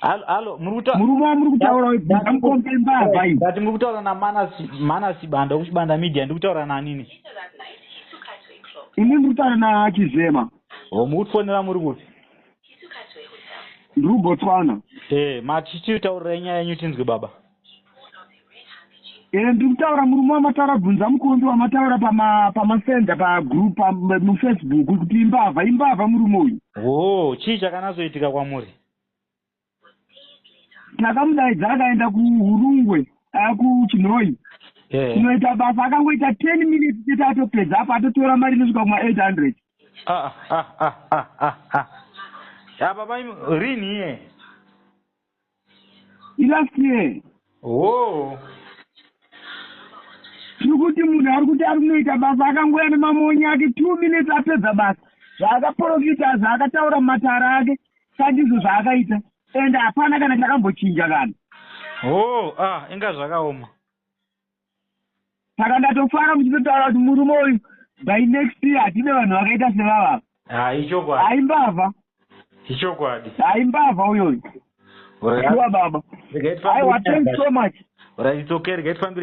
Allo, murume muri kutaura ndamupombe mbavha iyi. Ngati muri kutaura na Manasi Banda kuchibanda media ndi kutaura na nini? Ini muri kutaura na Chizema. Muri kufonera muri kuti? Ndiri Botswana. Matichitaurira nyaya yenyu tinzwe baba. Ndiri kutaura murume wamataura bvunza mukombi wamataura pamasenda pagroup mufacebook kuti imbavha murume uyu. Chii chakanazoitika kwamuri? Takamudaidza akaenda kuHurungwe kuChinoi. Chinoita basa akangoita 10 minutes chete atopedza apa atotora mari inosvika kuma800. Baba rini iye? Last year. Tikuti munhu ari kuti ari kunoita basa akangoya nemamonyi ake 2 minutes apedza basa. Zvaakaprofita zvaakataura mumatara ake sandizvo zvaakaita. Ende hapana kana chakambochinja kana. Inga zvakaoma. Saka ndatofara muchitotaura kuti murume uyu by next year hatine vanhu vakaita sevava. Ichokwadi. Haimbavha. Ichokwadi. Haimbavha uyoyo. Aiwa baba. Aiwa, thanks so much. Right, it's okay. Get from the